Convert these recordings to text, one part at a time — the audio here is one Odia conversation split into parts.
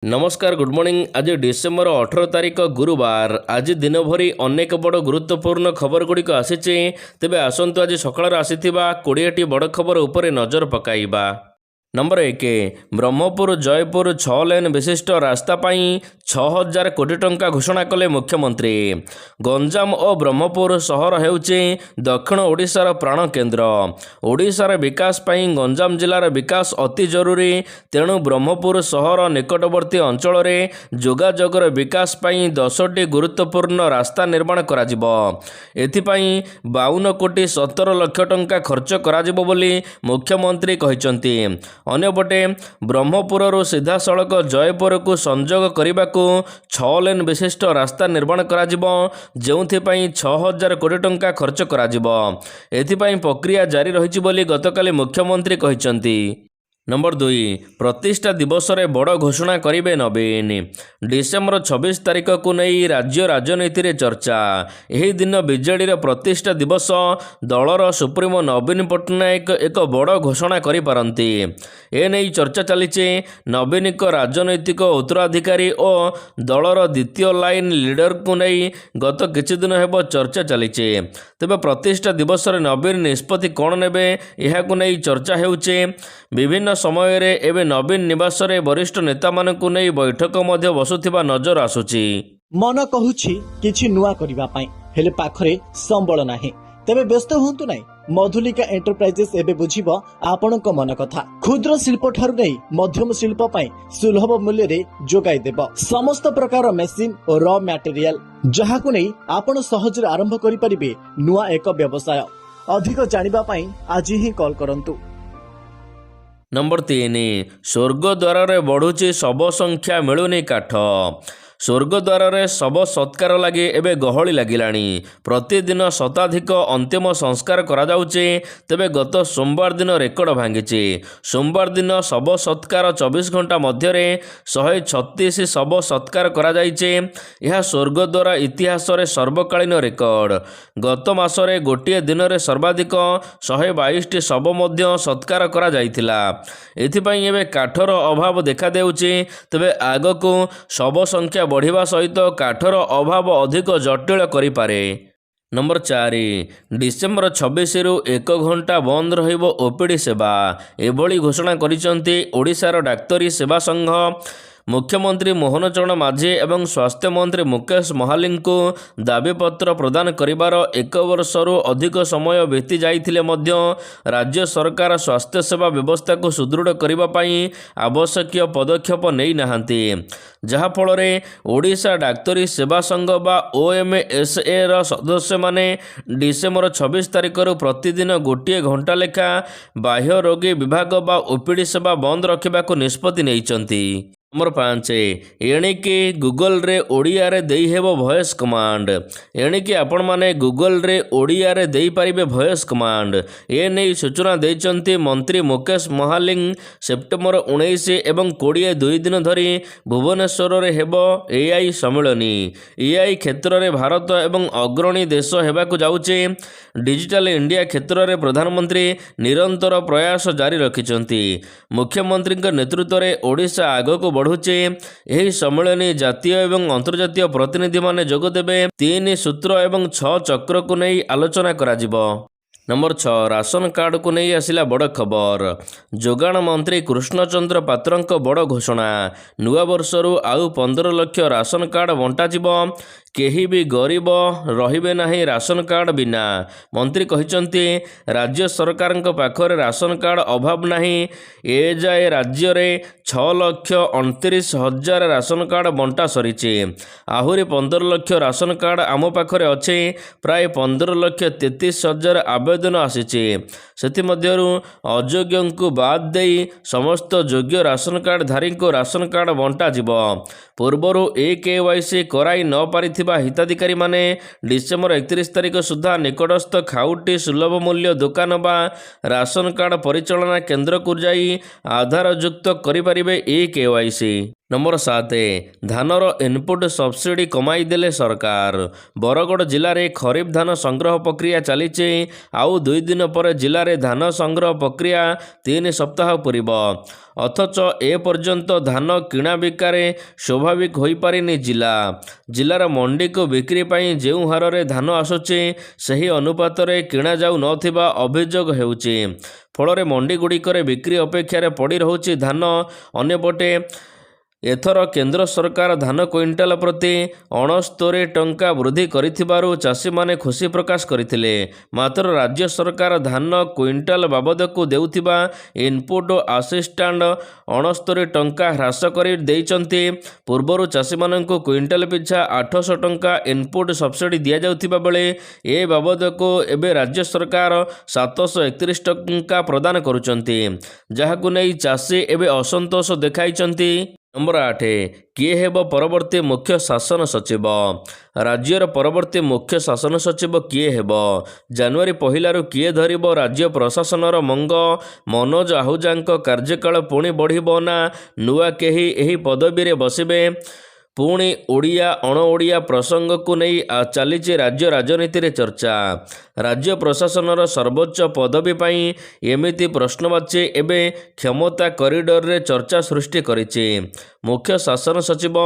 नमस्कार गुड मॉर्निंग। आज डिसेम्बर 18 तारिख गुरुवार। आज दिन भरी अनेक बड़ गुरुत्वपूर्ण खबर गुड़िक आसीचे। तेबे आसंतु आज सकाळ आसीथिबा 20टी बड़ खबर उपरे नजर पकाइबा। नंबर 1 ब्रह्मपुर जयपुर 6 लेन विशिष्ट रास्ता पाई 6000 कोटी टंका घोषणा कले मुख्यमंत्री। गंजाम और ब्रह्मपुर सहर हेउचे दक्षिण ओडिशार प्राण केन्द्र। ओडिशार विकास पाई गंजाम जिलार विकास अति जरूरी। तेणु ब्रह्मपुर सहर निकटवर्ती अंचल रे जोगाजोगर विकास पाई 10टी गुरुत्वपूर्ण रास्ता निर्माण कराजिबो। एथिपाई 52 कोटी 17 लाख टंका खर्च कराजिबो बोली मुख्यमंत्री कहिसंती। अन्यपटे ब्रह्मपुरରୁ सीधासड़क जयपुर को संजोग करने को 6 लेन विशिष्ट रास्ता निर्माण कराजिबो, जेउथिपाई 6000 कोटी टंका खर्च कराजिबो। एथिपाई प्रक्रिया जारी रहिछि बोली गतकाली मुख्यमंत्री कहिसंती। नंबर 2 प्रतिष्ठा दिवस रे बड़ घोषणा करिवे नवीन। डिसेम्बर 26 तारिख को नहीं राज्य राजनीति रे चर्चा। यही दिन बीजेडी प्रतिष्ठा दिवस दलर सुप्रीमो नवीन पट्टनायक एक बड़ घोषणा करि पारंती। एने चर्चा चलीचे। नवीन को राजनैतिक उत्तराधिकारी और दलर द्वितीय लाइन लीडर को नहीं गत किछि दिन हेबो चर्चा चलीचे। तेबे प्रतिष्ठा दिवस रे नवीन निष्पत्ति कोन नेबे एहाकु नहीं चर्चा हेउचे। विभिन्न समय रे एबे नवीन निवास रे वरिष्ठ नेता मानकु नहीं बैठक मध्य बसुथिबा नजर आसुची। मन कहूछि किछि नुआ करिबा पई हेले पाखरे संबळ नाही। तेबे व्यस्त हुंतु नाही। मधुलिका एंटरप्राइजेस एबे बुझिबो आपनक मन कथा। क्षुद्र शिल्प ठारु नै मध्यम शिल्प पई सुलभ मूल्य रे जोगाई देबो समस्त प्रकार मेसिन और रॉ मटेरियल, जहाकु नै आपण सहज रे आरंभ करि परिबे नुआ एक व्यवसाय। अधिक जानिबा पई आज ही कॉल करंतु। नंबर 3 स्वर्गद्वार रे बढ़ुची शव संख्या मिलुनी काठ। स्वर्गद्वार रे शव सत्कार लगे एबे गहली लगिलाणी। प्रतिदिन शताधिक अंतिम संस्कार करा जाउचे। तेबे गत सोमवार दिन रेकर्ड भांगिचे। सोमवार दिन शव सत्कार 24 घंटा मध्य 136 शव सत्कार करा जाइचे। यह स्वर्गद्वार इतिहास रे सर्वकालीन रेकर्ड। गत मासरे गोटिए दिन रे सर्वाधिक 122टी शव मध्य सत्कार करा जाइथिला। एथिपाई एबे काठर अभाव देखा देउचे। तेबे आगको शव संख्या बढ़िवा सहित काठर अभाव अधिक जटिल करिपारे। नंबर 4 डिसेम्बर 26 रु 1 घंटा बंद रहिबो ओपीडी सेवा। एभली घोषणा करिसंती ओडिशार डाक्तरी सेवा संघ। मुख्यमंत्री मोहन चरण माझी एवं स्वास्थ्य मंत्री मुकेश महालिंग को दाबीपत्र प्रदान करिबार 1 वर्षरू अधिक समय बीती जाइथिले मध्य राज्य सरकार स्वास्थ्य सेवा व्यवस्था को सुदृढ़ करिबा पई आवश्यक पदक्षेप नै नाहांती। जहा फल रे ओडिशा डाक्तरी सेवा संघ बा OMSA र सदस्य माने डिसेम्बर 26 तारिख रु प्रतिदिन गोटिए घंटा लेखा बाह्य रोगी विभाग बा ओपीडी सेवा बंद रखिबा को निष्पत्ति नैचंती। नंबर 5 एणिकी गूगल रे ओडिया रे देई हेबो वॉइस कमांड। एणिकी आपण माने गूगल रे ओडिया रे देई परिबे वॉइस कमांड। ए नै सूचना देइचंती मंत्री मुकेश महालिंग। सेप्टेम्बर 19 एवं 20 दुई दिन धरी भुवनेश्वर रे हेबो एआई सम्मेलनी। एआई क्षेत्र रे भारत एवं अग्रणी देश हेबाकु जाउचे। डिजिटल इंडिया क्षेत्र रे प्रधानमंत्री निरंतर प्रयास जारी रखिचंती। मुख्यमंत्री नेतृत्व रे ओडिशा आगको बढ़ुचे। यही सम्मेलनी जातीय एवं अंतर्जातीय प्रतिनिधि माने जोग देबे। 3 सूत्र एवं 6 चक्र को नहीं आलोचना कराजिबो। नंबर 6 राशन कार्ड को नहीं आसिला बड़ खबर। जोगाण मंत्री कृष्णचंद्र पात्रंक बड़ घोषणा। नुआ वर्षरू आउ 15 लाख राशन कार्ड बंटा जिवो। केही भी गरीब रहिबे नाही राशन कार्ड बिना। मंत्री कहिसंती राज्य सरकार पाखरे राशन कार्ड अभाव नाही। ए जाए राज्य रे 6,29,000 राशन कार्ड बंटा सरीचे। आहुरी 15 लाख राशन कार्ड आम पाखरे अच्छे। प्राय 15,33,000 आवेदन आसीचे। सेति मध्यरु अयोग्य को बाद देई समस्त योग्य राशन कार्ड धारी को राशन कार्ड बंटा जिवो। पूर्वरु KYC कराई न पारि हिताधिकारी माने डिसेम्बर 31 तारिख सुधा निकटस्थ खाउटी सुलभ मूल्य दुकान बा राशन कार्ड परिचालना केन्द्र को जाई आधार युक्त करि परिबे KYC। ନମ୍ବର 7 ଧାନର ଇନପୁଟ୍ ସବସିଡି କମାଇ ଦେଲେ ସରକାର। ବରଗଡ଼ ଜିଲ୍ଲାରେ ଖରିଫ ଧାନ ସଂଗ୍ରହ ପ୍ରକ୍ରିୟା ଚାଲିଛି। ଆଉ 2 ଦିନ ପରେ ଜିଲ୍ଲାରେ ଧାନ ସଂଗ୍ରହ ପ୍ରକ୍ରିୟା 3 ସପ୍ତାହ ପୂରିବ। ଅଥଚ ଏପର୍ଯ୍ୟନ୍ତ ଧାନ କିଣା ବିକାରେ ସ୍ୱାଭାବିକ ହୋଇପାରିନି ଜିଲ୍ଲାର ମଣ୍ଡିକୁ ବିକ୍ରି ପାଇଁ ଯେଉଁ ହାରରେ ଧାନ ଆସୁଛି ସେହି ଅନୁପାତରେ କିଣାଯାଉ ନଥିବା ଅଭିଯୋଗ ହେଉଛି। ଫଳରେ ମଣ୍ଡିଗୁଡ଼ିକରେ ବିକ୍ରି ଅପେକ୍ଷାରେ ପଡ଼ି ରହୁଛି ଧାନ। ଅନ୍ୟପଟେ ଏଥର କେନ୍ଦ୍ର ସରକାର ଧାନ କ୍ୱିଣ୍ଟାଲ ପ୍ରତି 69 ଟଙ୍କା ବୃଦ୍ଧି କରିଥିବାରୁ ଚାଷୀମାନେ ଖୁସି ପ୍ରକାଶ କରିଥିଲେ। ମାତ୍ର ରାଜ୍ୟ ସରକାର ଧାନ କ୍ୱିଣ୍ଟାଲ ବାବଦକୁ ଦେଉଥିବା ଇନପୁଟ୍ ଆସିଷ୍ଟାଣ୍ଟ 69 ଟଙ୍କା ହ୍ରାସ କରି ଦେଇଛନ୍ତି। ପୂର୍ବରୁ ଚାଷୀମାନଙ୍କୁ କ୍ୱିଣ୍ଟାଲ ପିଛା 800 ଟଙ୍କା ଇନପୁଟ୍ ସବସିଡି ଦିଆଯାଉଥିବା ବେଳେ ଏ ବାବଦକୁ ଏବେ ରାଜ୍ୟ ସରକାର 731 ଟଙ୍କା ପ୍ରଦାନ କରୁଛନ୍ତି, ଯାହାକୁ ନେଇ ଚାଷୀ ଏବେ ଅସନ୍ତୋଷ ଦେଖାଇଛନ୍ତି। ନମ୍ବର 8 କିଏ ହେବ ପରବର୍ତ୍ତୀ ମୁଖ୍ୟ ଶାସନ ସଚିବ? ରାଜ୍ୟର ପରବର୍ତ୍ତୀ ମୁଖ୍ୟ ଶାସନ ସଚିବ କିଏ ହେବ? ଜାନୁଆରୀ 1ରୁ କିଏ ଧରିବ ରାଜ୍ୟ ପ୍ରଶାସନର ମଙ୍ଗ? ମନୋଜ ଆହୁଜାଙ୍କ କାର୍ଯ୍ୟକାଳ ପୁଣି ବଢ଼ିବ ନା ନୂଆ କେହି ଏହି ପଦବୀରେ ବସିବେ? ପୁଣି ଓଡ଼ିଆ ଅଣଓଡ଼ିଆ ପ୍ରସଙ୍ଗକୁ ନେଇ ଚାଲିଛି ରାଜ୍ୟ ରାଜନୀତିରେ ଚର୍ଚ୍ଚା। ରାଜ୍ୟ ପ୍ରଶାସନର ସର୍ବୋଚ୍ଚ ପଦବୀ ପାଇଁ ଏମିତି ପ୍ରଶ୍ନବାଚୀ ଏବେ କ୍ଷମତା କରିଡରରେ ଚର୍ଚ୍ଚା ସୃଷ୍ଟି କରିଛି। ମୁଖ୍ୟ ଶାସନ ସଚିବ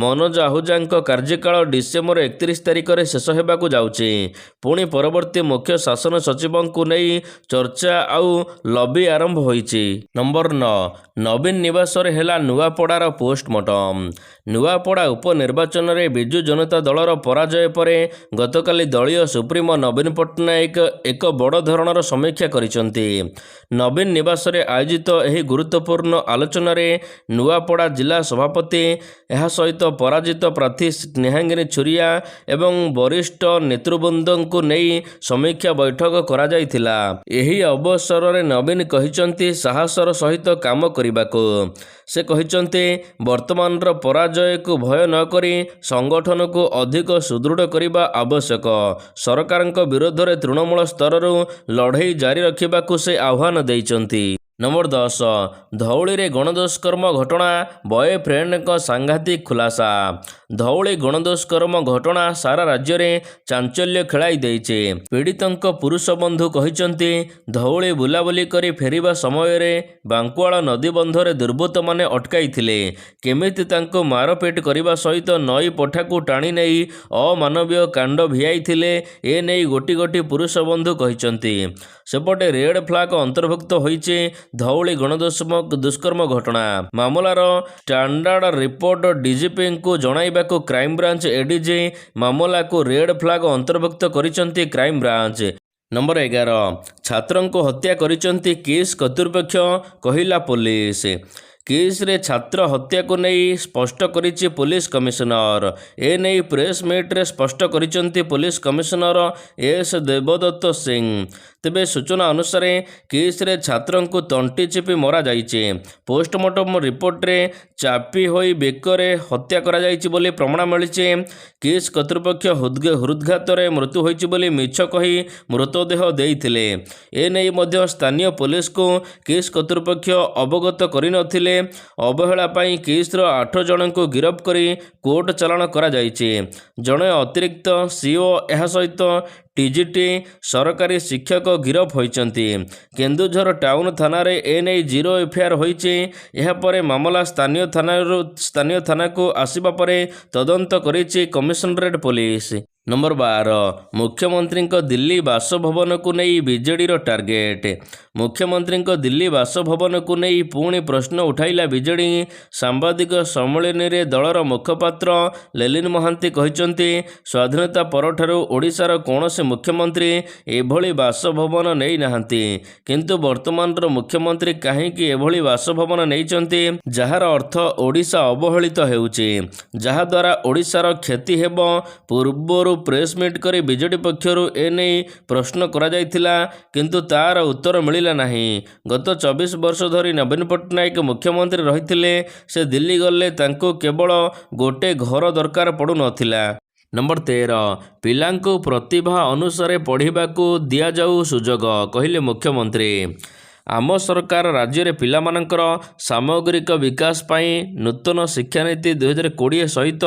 ମନୋଜ ଆହୁଜାଙ୍କ କାର୍ଯ୍ୟକାଳ ଡିସେମ୍ବର 31 ତାରିଖରେ ଶେଷ ହେବାକୁ ଯାଉଛି। ପୁଣି ପରବର୍ତ୍ତୀ ମୁଖ୍ୟ ଶାସନ ସଚିବଙ୍କୁ ନେଇ ଚର୍ଚ୍ଚା ଆଉ ଲବି ଆରମ୍ଭ ହୋଇଛି। ନମ୍ବର 9 ନବୀନ ନିବାସରେ ହେଲା ନୂଆପଡ଼ାର ପୋଷ୍ଟମର୍ଟମ। ନୂଆପଡ଼ା ଉପନିର୍ବାଚନରେ ବିଜୁ ଜନତା ଦଳର ପରାଜୟ ପରେ ଗତକାଲି ଦଳୀୟ ସୁପ୍ରିମୋ ନବୀନ ପଟ୍ଟନାୟକ ଏକ ବଡ଼ ଧରଣର ସମୀକ୍ଷା କରିଛନ୍ତି। ନବୀନ ନିବାସରେ ଆୟୋଜିତ ଏହି ଗୁରୁତ୍ୱପୂର୍ଣ୍ଣ ଆଲୋଚନାରେ ନୂଆପଡ଼ା ଜିଲ୍ଲା ସଭାପତି, ଏହା ସହିତ ପରାଜିତ ପ୍ରାର୍ଥୀ ସ୍ନେହାଙ୍ଗିନୀ ଛୁରିଆ ଏବଂ ବରିଷ୍ଠ ନେତୃବୃନ୍ଦଙ୍କୁ ନେଇ ସମୀକ୍ଷା ବୈଠକ କରାଯାଇଥିଲା। ଏହି ଅବସରରେ ନବୀନ କହିଛନ୍ତି ସାହସର ସହିତ କାମ କରିବାକୁ। ସେ କହିଛନ୍ତି ବର୍ତ୍ତମାନର ପରାଜୟକୁ ଭୟ ନକରି ସଂଗଠନକୁ ଅଧିକ ସୁଦୃଢ଼ କରିବା ଆବଶ୍ୟକ। ସରକାରଙ୍କ ବିରୋଧରେ ତୃଣମୂଳ ସ୍ତରରୁ ଲଢ଼େଇ ଜାରି ରଖିବାକୁ ସେ ଆହ୍ୱାନ ଦେଇଛନ୍ତି। ନମ୍ବର 10 ଧଉଳିରେ ଗଣଦୁଷ୍କର୍ମ ଘଟଣା, ବୟଫ୍ରେଣ୍ଡଙ୍କ ସାଂଘାତିକ ଖୁଲାସା। ଧଉଳି ଗଣଦୁଷ୍କର୍ମ ଘଟଣା ସାରା ରାଜ୍ୟରେ ଚାଞ୍ଚଲ୍ୟ ଖେଳାଇ ଦେଇଛି। ପୀଡ଼ିତଙ୍କ ପୁରୁଷ ବନ୍ଧୁ କହିଛନ୍ତି ଧଉଳି ବୁଲାବୁଲି କରି ଫେରିବା ସମୟରେ ବାଙ୍କୁଆଳ ନଦୀବନ୍ଧରେ ଦୁର୍ବୃତ୍ତମାନେ ଅଟକାଇଥିଲେ। କେମିତି ତାଙ୍କୁ ମାରପିଟ କରିବା ସହିତ ନଈ ପଠାକୁ ଟାଣି ନେଇ ଅମାନବୀୟ କାଣ୍ଡ ଭିଆଇଥିଲେ, ଏ ନେଇ ଗୋଟି ଗୋଟି ପୁରୁଷ ବନ୍ଧୁ କହିଛନ୍ତି। ସେପଟେ ରେଡ୍ ଫ୍ଲାଗ ଅନ୍ତର୍ଭୁକ୍ତ ହୋଇଛି ଧଉଳି ଗଣଦୁଷ୍କର୍ମ ଘଟଣା ମାମଲାର ଷ୍ଟାଣ୍ଡାର୍ଡ ରିପୋର୍ଟ ଡିଜିପିଙ୍କୁ ଜଣାଇବାକୁ କ୍ରାଇମବ୍ରାଞ୍ଚ ଏଡିଜି ମାମଲାକୁ ରେଡ୍ ଫ୍ଲାଗ ଅନ୍ତର୍ଭୁକ୍ତ କରିଛନ୍ତି କ୍ରାଇମବ୍ରାଞ୍ଚ। ନମ୍ବର 11 ଛାତ୍ରଙ୍କୁ ହତ୍ୟା କରିଛନ୍ତି କିସ୍ କର୍ତ୍ତୃପକ୍ଷ, କହିଲା ପୋଲିସ। କିସ୍ରେ ଛାତ୍ର ହତ୍ୟାକୁ ନେଇ ସ୍ପଷ୍ଟ କରିଛି ପୋଲିସ କମିଶନର। ଏନେଇ ପ୍ରେସ୍ ମିଟ୍ରେ ସ୍ପଷ୍ଟ କରିଛନ୍ତି ପୋଲିସ କମିଶନର ଏସ୍ ଦେବଦତ୍ତ ସିଂ। ତେବେ ସୂଚନା ଅନୁସାରେ କିସ୍ରେ ଛାତ୍ରଙ୍କୁ ତଣ୍ଟି ଚିପି ମରାଯାଇଛି। ପୋଷ୍ଟମର୍ଟମ ରିପୋର୍ଟରେ ଚାପି ହୋଇ ବେକରେ ହତ୍ୟା କରାଯାଇଛି ବୋଲି ପ୍ରମାଣ ମିଳିଛି। କିସ୍ କର୍ତ୍ତୃପକ୍ଷ ହୃଦଘାତରେ ମୃତ୍ୟୁ ହୋଇଛି ବୋଲି ମିଛ କହି ମୃତଦେହ ଦେଇଥିଲେ। ଏନେଇ ମଧ୍ୟ ସ୍ଥାନୀୟ ପୋଲିସକୁ କିସ୍ କର୍ତ୍ତୃପକ୍ଷ ଅବଗତ କରିନଥିଲେ। ଅବହେଳା ପାଇଁ କିସ୍ର 8 ଜଣଙ୍କୁ ଗିରଫ କରି କୋର୍ଟ ଚାଲାଣ କରାଯାଇଛି। ଜଣେ ଅତିରିକ୍ତ ସିଓ ଏହା ସହିତ ଟିଜିଟି ସରକାରୀ ଶିକ୍ଷକ ଗିରଫ ହୋଇଛନ୍ତି। କେନ୍ଦୁଝର ଟାଉନ ଥାନାରେ ଏନେଇ 0 ଏଫଆଇଆର ହୋଇଛି। ଏହାପରେ ମାମଲା ସ୍ଥାନୀୟ ଥାନାକୁ ଆସିବା ପରେ ତଦନ୍ତ କରିଛି କମିଶନରେଟ୍ ପୋଲିସ। ନମ୍ବର 12 ମୁଖ୍ୟମନ୍ତ୍ରୀଙ୍କ ଦିଲ୍ଲୀ ବାସଭବନକୁ ନେଇ ବିଜେଡିର ଟାର୍ଗେଟ। ମୁଖ୍ୟମନ୍ତ୍ରୀଙ୍କ ଦିଲ୍ଲୀ ବାସଭବନକୁ ନେଇ ପୁଣି ପ୍ରଶ୍ନ ଉଠାଇଲା ବିଜେଡି। ସାମ୍ବାଦିକ ସମ୍ମିଳନୀରେ ଦଳର ମୁଖପାତ୍ର ଲେଲିନ ମହାନ୍ତି କହିଛନ୍ତି ସ୍ୱାଧୀନତା ପରଠାରୁ ଓଡ଼ିଶାର କୌଣସି ମୁଖ୍ୟମନ୍ତ୍ରୀ ଏଭଳି ବାସଭବନ ନେଇ ନାହାନ୍ତି। କିନ୍ତୁ ବର୍ତ୍ତମାନର ମୁଖ୍ୟମନ୍ତ୍ରୀ କାହିଁକି ଏଭଳି ବାସଭବନ ନେଇଛନ୍ତି, ଯାହାର ଅର୍ଥ ଓଡ଼ିଶା ଅବହେଳିତ ହେଉଛି, ଯାହାଦ୍ୱାରା ଓଡ଼ିଶାର କ୍ଷତି ହେବ। ପୂର୍ବରୁ ପ୍ରେସମିଟ୍ କରି ବିଜେଡି ପକ୍ଷରୁ ଏନେଇ ପ୍ରଶ୍ନ କରାଯାଇଥିଲା, କିନ୍ତୁ ତାର ଉତ୍ତର ମିଳିଲା ନାହିଁ। ଗତ 24 ବର୍ଷ ଧରି ନବୀନ ପଟ୍ଟନାୟକ ମୁଖ୍ୟମନ୍ତ୍ରୀ ରହିଥିଲେ। ସେ ଦିଲ୍ଲୀ ଗଲେ ତାଙ୍କୁ କେବଳ ଗୋଟେ ଘର ଦରକାର ପଡ଼ୁନଥିଲା। ନମ୍ବର 13 ପିଲାଙ୍କୁ ପ୍ରତିଭା ଅନୁସାରେ ପଢ଼ିବାକୁ ଦିଆଯାଉ ସୁଯୋଗ, କହିଲେ ମୁଖ୍ୟମନ୍ତ୍ରୀ। ଆମ ସରକାର ରାଜ୍ୟରେ ପିଲାମାନଙ୍କର ସାମଗ୍ରିକ ବିକାଶ ପାଇଁ ନୂତନ ଶିକ୍ଷାନୀତି 2020 ସହିତ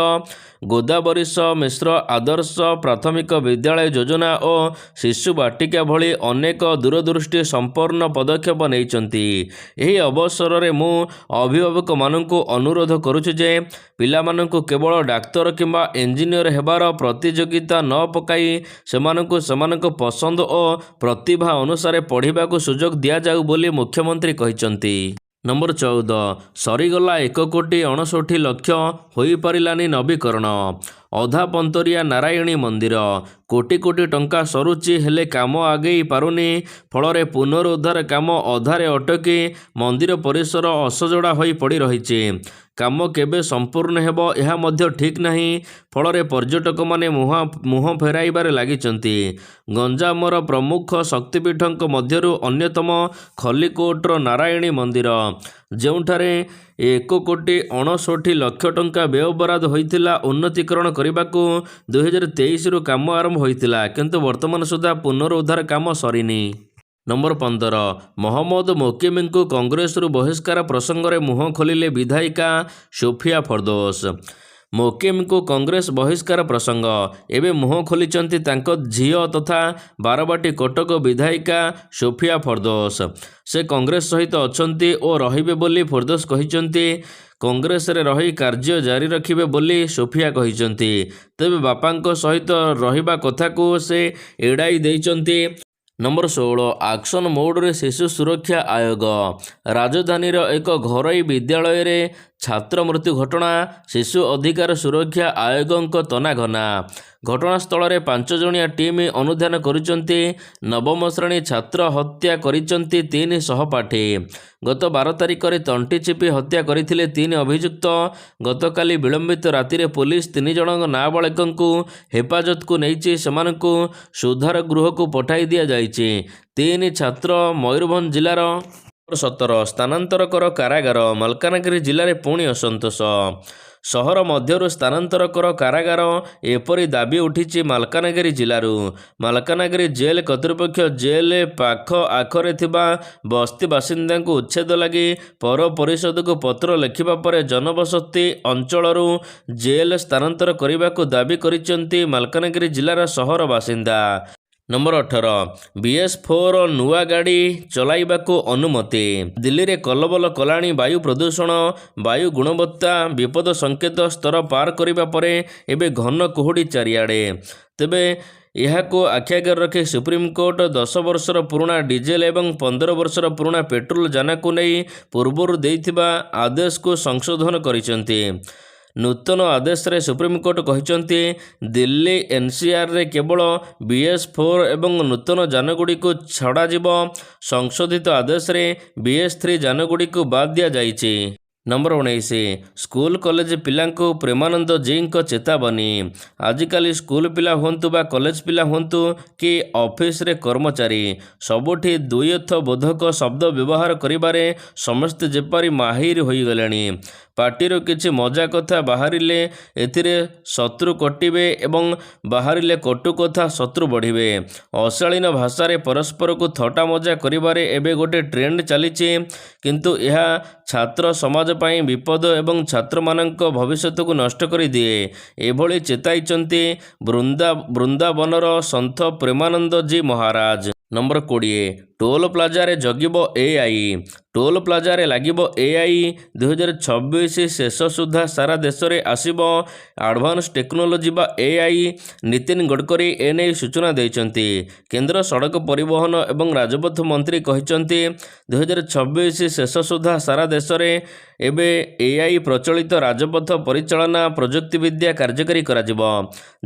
ଗୋଦାବରୀଶ ମିଶ୍ର ଆଦର୍ଶ ପ୍ରାଥମିକ ବିଦ୍ୟାଳୟ ଯୋଜନା ଓ ଶିଶୁ ବାଟିକା ଭଳି ଅନେକ ଦୂରଦୃଷ୍ଟି ସମ୍ପନ୍ନ ପଦକ୍ଷେପ ନେଇଛନ୍ତି। ଏହି ଅବସରରେ ମୁଁ ଅଭିଭାବକମାନଙ୍କୁ ଅନୁରୋଧ କରୁଛି ଯେ ପିଲାମାନଙ୍କୁ କେବଳ ଡାକ୍ତର କିମ୍ବା ଇଞ୍ଜିନିୟର ହେବାର ପ୍ରତିଯୋଗିତା ନ ପକାଇ ସେମାନଙ୍କୁ ସେମାନଙ୍କ ପସନ୍ଦ ଓ ପ୍ରତିଭା ଅନୁସାରେ ପଢ଼ିବାକୁ ସୁଯୋଗ ଦିଆଯାଉ ବୋଲି ମୁଖ୍ୟମନ୍ତ୍ରୀ କହିଛନ୍ତି। ନମ୍ବର 14 ସରିଗଲା 1,69,00,000 ହୋଇପାରିଲାନି ନବୀକରଣ। ଅଧାପନ୍ତରିଆ ନାରାୟଣୀ ମନ୍ଦିର କୋଟି କୋଟି ଟଙ୍କା ସରୁଛି ହେଲେ କାମ ଆଗେଇ ପାରୁନି। ଫଳରେ ପୁନରୁଦ୍ଧାର କାମ ଅଧାରେ ଅଟକି ମନ୍ଦିର ପରିସର ଅସଜଡ଼ା ହୋଇ ପଡ଼ି ରହିଛି। କାମ କେବେ ସମ୍ପୂର୍ଣ୍ଣ ହେବ ଏହା ମଧ୍ୟ ଠିକ୍ ନାହିଁ। ଫଳରେ ପର୍ଯ୍ୟଟକମାନେ ମୁହଁ ଫେରାଇବାରେ ଲାଗିଛନ୍ତି। ଗଞ୍ଜାମର ପ୍ରମୁଖ ଶକ୍ତିପୀଠଙ୍କ ମଧ୍ୟରୁ ଅନ୍ୟତମ ଖଲ୍ଲିକୋଟର ନାରାୟଣୀ ମନ୍ଦିର, ଯେଉଁଠାରେ 1,69,00,000 ଟଙ୍କା ବ୍ୟୟବରାଦ ହୋଇଥିଲା ଉନ୍ନତୀକରଣ କରିବାକୁ 2023ରୁ କାମ ଆରମ୍ଭ ହୋଇଥିଲା, କିନ୍ତୁ ବର୍ତ୍ତମାନ ସୁଦ୍ଧା ପୁନରୁଦ୍ଧାର କାମ ସରିନି। ନମ୍ବର 15 ମହମ୍ମଦ ମୋକିମଙ୍କୁ କଂଗ୍ରେସରୁ ବହିଷ୍କାର ପ୍ରସଙ୍ଗରେ ମୁହଁ ଖୋଲିଲେ ବିଧାୟିକା ସୋଫିଆ ଫର୍ଦୋସ। ମୋକିମଙ୍କୁ କଂଗ୍ରେସ ବହିଷ୍କାର ପ୍ରସଙ୍ଗ ଏବେ ମୁହଁ ଖୋଲିଛନ୍ତି ତାଙ୍କ ଝିଅ ତଥା ବାରବାଟୀ କଟକ ବିଧାୟିକା ସୋଫିଆ ଫର୍ଦୋସ। ସେ କଂଗ୍ରେସ ସହିତ ଅଛନ୍ତି ଓ ରହିବେ ବୋଲି ଫର୍ଦୋସ କହିଛନ୍ତି। କଂଗ୍ରେସରେ ରହି କାର୍ଯ୍ୟ ଜାରି ରଖିବେ ବୋଲି ସୋଫିଆ କହିଛନ୍ତି। ତେବେ ବାପାଙ୍କ ସହିତ ରହିବା କଥାକୁ ସେ ଏଡ଼ାଇ ଦେଇଛନ୍ତି। ନମ୍ବର 16 ଆକ୍ସନ ମୋଡ଼ରେ ଶିଶୁ ସୁରକ୍ଷା ଆୟୋଗ। ରାଜଧାନୀର ଏକ ଘରୋଇ ବିଦ୍ୟାଳୟରେ ଛାତ୍ର ମୃତ୍ୟୁ ଘଟଣା। ଶିଶୁ ଅଧିକାର ସୁରକ୍ଷା ଆୟୋଗଙ୍କ ତନାଘନା। ଘଟଣାସ୍ଥଳରେ 5 ଜଣିଆ ଟିମ୍ ଅନୁଧ୍ୟାନ କରୁଛନ୍ତି। ନବମ ଶ୍ରେଣୀ ଛାତ୍ର ହତ୍ୟା କରିଛନ୍ତି 3 ସହପାଠୀ। ଗତ 12 ତାରିଖରେ ତଣ୍ଟି ଚିପି ହତ୍ୟା କରିଥିଲେ 3 ଅଭିଯୁକ୍ତ। ଗତକାଲି ବିଳମ୍ବିତ ରାତିରେ ପୋଲିସ 3 ଜଣ ନାବାଳିକଙ୍କୁ ହେଫାଜତକୁ ନେଇଛି। ସେମାନଙ୍କୁ ସୁଧାର ଗୃହକୁ ପଠାଇ ଦିଆଯାଇଛି। 3 ଛାତ୍ର ମୟୂରଭଞ୍ଜ ଜିଲ୍ଲାର। 17 ସ୍ଥାନାନ୍ତର କର କାରାଗାର। ମାଲକାନଗିରି ଜିଲ୍ଲାରେ ପୁଣି ଅସନ୍ତୋଷ। ସହର ମଧ୍ୟରୁ ସ୍ଥାନାନ୍ତର କର କାରାଗାର, ଏପରି ଦାବି ଉଠିଛି ମାଲକାନଗିରି ଜିଲ୍ଲାରୁ। ମାଲକାନଗିରି ଜେଲ୍ କର୍ତ୍ତୃପକ୍ଷ ଜେଲ୍ ପାଖ ଆଖରେ ଥିବା ବସ୍ତି ବାସିନ୍ଦାଙ୍କୁ ଉଚ୍ଛେଦ ଲାଗି ପୌର ପରିଷଦକୁ ପତ୍ର ଲେଖିବା ପରେ ଜନବସତି ଅଞ୍ଚଳରୁ ଜେଲ୍ ସ୍ଥାନାନ୍ତର କରିବାକୁ ଦାବି କରିଛନ୍ତି ମାଲକାନଗିରି ଜିଲ୍ଲାର ସହର ବାସିନ୍ଦା। ନମ୍ବର 18 BS4 ନୂଆ ଗାଡ଼ି ଚଲାଇବାକୁ ଅନୁମତି। ଦିଲ୍ଲୀରେ କଲବଲ କଲାଣି ବାୟୁ ପ୍ରଦୂଷଣ। ବାୟୁ ଗୁଣବତ୍ତା ବିପଦ ସଂକେତ ସ୍ତର ପାର କରିବା ପରେ ଏବେ ଘନ କୁହୁଡ଼ି ଚାରିଆଡ଼େ। ତେବେ ଏହାକୁ ଆଖିଆଗରେ ରଖି ସୁପ୍ରିମକୋର୍ଟ 10 ବର୍ଷର ପୁରୁଣା ଡିଜେଲ ଏବଂ 15 ବର୍ଷର ପୁରୁଣା ପେଟ୍ରୋଲ ଯାନକୁ ନେଇ ପୂର୍ବରୁ ଦେଇଥିବା ଆଦେଶକୁ ସଂଶୋଧନ କରିଛନ୍ତି। ନୂତନ ଆଦେଶରେ ସୁପ୍ରିମକୋର୍ଟ କହିଛନ୍ତି ଦିଲ୍ଲୀ NCRରେ କେବଳ BS4 ଏବଂ ନୂତନ ଯାନଗୁଡ଼ିକୁ ଛଡ଼ାଯିବ। ସଂଶୋଧିତ ଆଦେଶରେ BS3 ଯାନଗୁଡ଼ିକୁ ବାଦ୍ ଦିଆଯାଇଛି। ନମ୍ବର 19 ସ୍କୁଲ କଲେଜ ପିଲାଙ୍କୁ ପ୍ରେମାନନ୍ଦ ଜୀଙ୍କ ଚେତାବନୀ। ଆଜିକାଲି ସ୍କୁଲ ପିଲା ହୁଅନ୍ତୁ ବା କଲେଜ ପିଲା ହୁଅନ୍ତୁ କି ଅଫିସରେ କର୍ମଚାରୀ, ସବୁଠି ଦ୍ୱିୟର୍ଥ ବୋଧକ ଶବ୍ଦ ବ୍ୟବହାର କରିବାରେ ସମସ୍ତେ ଯେପରି ମାହିର ହୋଇଗଲେଣି। ପାଟିରୁ କିଛି ମଜା କଥା ବାହାରିଲେ ଏଥିରେ ଶତ୍ରୁ କଟିବେ ଏବଂ ବାହାରିଲେ କଟୁ କଥା ଶତ୍ରୁ ବଢ଼ିବେ। ଅଶାଳୀନ ଭାଷାରେ ପରସ୍ପରକୁ ଥଟ୍ଟା ମଜା କରିବାରେ ଏବେ ଗୋଟେ ଟ୍ରେଣ୍ଡ ଚାଲିଛି, କିନ୍ତୁ ଏହା ଛାତ୍ର ସମାଜ ପାଇଁ ବିପଦ ଏବଂ ଛାତ୍ରମାନଙ୍କ ଭବିଷ୍ୟତକୁ ନଷ୍ଟ କରିଦିଏ। ଏଭଳି ଚେତାଇଛନ୍ତି ବୃନ୍ଦାବନର ସନ୍ଥ ପ୍ରେମାନନ୍ଦ ଜୀ ମହାରାଜ। ନମ୍ବର 20 ଟୋଲ ପ୍ଲାଜାରେ ଜଗିବ AI। ଟୋଲ ପ୍ଲାଜାରେ ଲାଗିବ AI। 2026 ଶେଷ ସୁଦ୍ଧା ସାରା ଦେଶରେ ଆସିବ ଆଡଭାନ୍ସ ଟେକ୍ନୋଲୋଜି ବା AI। ନୀତିନ ଗଡ଼କରୀ ଏନେଇ ସୂଚନା ଦେଇଛନ୍ତି। କେନ୍ଦ୍ର ସଡ଼କ ପରିବହନ ଏବଂ ରାଜପଥ ମନ୍ତ୍ରୀ କହିଛନ୍ତି 2026 ଶେଷ ସୁଦ୍ଧା ସାରା ଦେଶରେ ଏବେ AI ପ୍ରଚଳିତ ରାଜପଥ ପରିଚାଳନା ପ୍ରଯୁକ୍ତିବିଦ୍ୟା କାର୍ଯ୍ୟକାରୀ କରାଯିବ,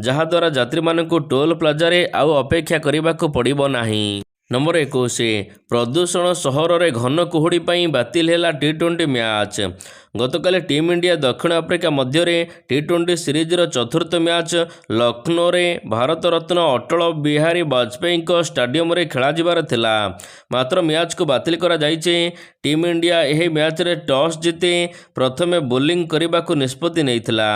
ଯାହାଦ୍ୱାରା ଯାତ୍ରୀମାନଙ୍କୁ ଟୋଲ ପ୍ଲାଜାରେ ଆଉ ଅପେକ୍ଷା କରିବାକୁ ପଡ଼ିବ ନାହିଁ। ନମ୍ବର 21 ପ୍ରଦୂଷଣ ସହରରେ ଘନ କୁହୁଡ଼ି ପାଇଁ ବାତିଲ ହେଲା T20 ମ୍ୟାଚ୍। ଗତକାଲି ଟିମ୍ ଇଣ୍ଡିଆ ଦକ୍ଷିଣ ଆଫ୍ରିକା ମଧ୍ୟରେ T20 ସିରିଜର ଚତୁର୍ଥ ମ୍ୟାଚ୍ ଲକ୍ଷ୍ନୌରେ ଭାରତ ରତ୍ନ ଅଟଳ ବିହାରୀ ବାଜପେୟୀଙ୍କ ଷ୍ଟାଡିୟମରେ ଖେଳାଯିବାର ଥିଲା। ମାତ୍ର ମ୍ୟାଚ୍କୁ ବାତିଲ କରାଯାଇଛି। ଟିମ୍ ଇଣ୍ଡିଆ ଏହି ମ୍ୟାଚ୍ରେ ଟସ୍ ଜିତି ପ୍ରଥମେ ବୋଲିଂ କରିବାକୁ ନିଷ୍ପତ୍ତି ନେଇଥିଲା।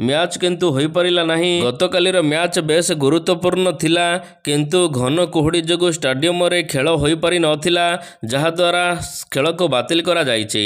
ମ୍ୟାଚ୍ କିନ୍ତୁ ହୋଇପାରିଲା ନାହିଁ। ଗତକାଲିର ମ୍ୟାଚ୍ ବେଶ୍ ଗୁରୁତ୍ୱପୂର୍ଣ୍ଣ ଥିଲା, କିନ୍ତୁ ଘନ କୁହୁଡ଼ି ଯୋଗୁଁ ଷ୍ଟାଡିୟମରେ ଖେଳ ହୋଇପାରି ନଥିଲା, ଯାହାଦ୍ୱାରା ଖେଳକୁ ବାତିଲ କରାଯାଇଛି।